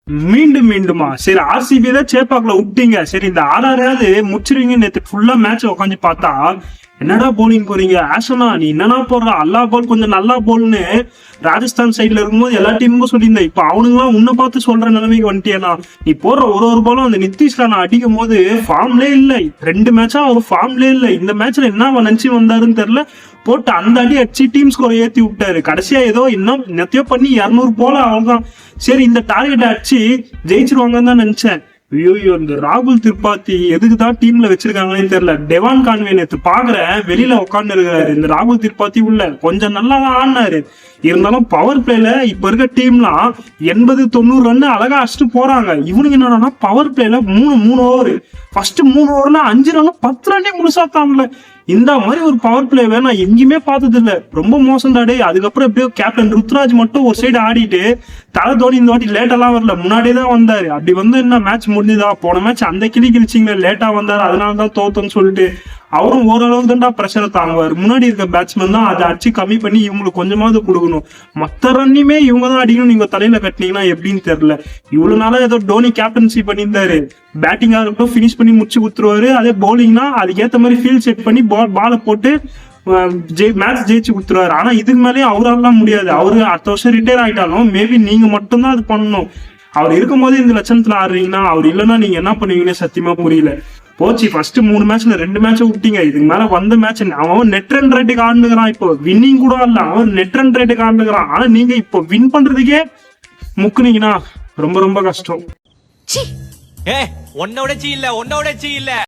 மீண்டும் மீண்டுமா? சரி, ஆர்சிபி தான் சேப்பாக்குல விட்டீங்க. சரி, இந்த ஆறாவது முடிச்சிருவீங்க. நேற்று ஃபுல்லா மேட்ச் உட்காந்து பார்த்தா என்னடா போலிங் போறீங்க ஆஷனா, நீ என்னன்னா போடுற அல்லா போல் கொஞ்சம் நல்லா போல்னு ராஜஸ்தான் சைட்ல இருக்கும்போது எல்லா டீமுக்கும் சொல்லியிருந்தேன். இப்ப அவனுங்களாம் உன்னை பார்த்து சொல்ற நிலைமைக்கு வந்துட்டியனா? நீ போடுற ஒரு பாலும் அந்த நிதிஷ் ராணா அடிக்கும் போது ஃபார்ம்லே இல்லை. 2 மேட்சா அவர் ஃபார்ம்லே இல்லை. இந்த மேட்ச்ல என்ன நினைச்சு வந்தாருன்னு தெரியல. போட்டு அந்த அடி அடிச்சு டீம் ஸ்கோர் ஏத்தி விட்டாரு. கடைசியா ஏதோ இன்னும் நெத்தியோ பண்ணி 200 போல அவ்வளவுதான். சரி, இந்த டார்கெட் அடிச்சு ஜெயிச்சிருவாங்கன்னு தான் நினைச்சேன். ஐயோ, இந்த ராகுல் திரிபாத்தி எதுக்குதான் டீம்ல வச்சிருக்காங்கன்னு தெரியல. டெவான் கான்வே நேத்து பாக்குறேன் வெளியில உட்காந்து இருக்காரு. இந்த ராகுல் திரிபாத்தி உள்ள கொஞ்சம் நல்லா தான் ஆடினாரு. இருந்தாலும் பவர் பிளேல இப்ப இருக்க டீம்லாம் 80-90 ரன் அழகா அடிச்சுட்டு போறாங்க. இவனுக்கு என்னன்னா பவர் பிளேல 3 ஓவர், ஃபர்ஸ்ட் 3 ஓவர்ல 5 ரன் 10 ரன்னே முழுசா தாங்கல. இந்த மாதிரி ஒரு பவர் பிளேவை நான் எங்கேயுமே பார்த்தது இல்ல. ரொம்ப மோசம்டாடே. அதுக்கப்புறம் எப்படியோ கேப்டன் ருத்ராஜ் மட்டும் ஒரு சைடு ஆடிட்டு தலை தோனி இந்த வாட்டி லேட்டெல்லாம் வரல, முன்னாடியே தான் வந்தாரு. அப்படி வந்து என்ன மேட்ச் முடிஞ்சுதா? போன மேட்ச் அந்த கிழிச்சிங்களே, லேட்டா வந்தாரு, அதனாலதான் தோத்தோன்னு சொல்லிட்டு அவரும் ஓரளவுக்கு தான்டா பிரஷரை தாங்குவார். முன்னாடி இருக்க பேட்ஸ்மேன் தான் அதை அடிச்சு கம்மி பண்ணி இவங்களுக்கு கொஞ்சமாவது கொடுக்கணும். மற்ற ரன்னையுமே இவங்க தான் அடிக்கணும். நீங்க தலையில கட்டினீங்கன்னா எப்படின்னு தெரியல. இவ்வளவு நாளா ஏதோ டோனி கேப்டன்சி பண்ணியிருந்தாரு. பேட்டிங்கா இருக்கட்டும் ஃபினிஷ் பண்ணி முடிச்சு கொடுத்துருவாரு. அதே பவுலிங்னா அதுக்கேற்ற மாதிரி ஃபீல்ட் செட் பண்ணி பாலை போட்டு மேட்ச் ஜெயிச்சு கொடுத்துருவாரு. ஆனா இதுக்கு மேலேயும் அவராலாம் முடியாது. அவரு அடுத்த வருஷம் ரிட்டையர் ஆயிட்டாலும் மேபி நீங்க மட்டும்தான் அது பண்ணணும். அவர் இருக்கும் போது இந்த லட்சணத்துல ஆடுறீங்கன்னா, அவர் இல்லைன்னா நீங்க என்ன பண்ணுவீங்கன்னு சத்தியமா புரியல. போச்சு, ஃபர்ஸ்ட் 3 மேட்ச்ல 2 மேட்ச விட்டீங்க. இதுக்கு மேல வந்த மேட்ச் அவன் நெட் ரன் ரேட்டுக்கு ஆடுனுங்கிறான். இப்போ வின்னிங் கூட இல்ல, அவன் நெட் ரன் ரேட்டுக்கு ஆடுனுங்கிறான். ஆனா நீங்க இப்போ வின் பண்றதுக்கே முக்குனீங்கன்னா ரொம்ப ரொம்ப கஷ்டம். உன்னோட இல்ல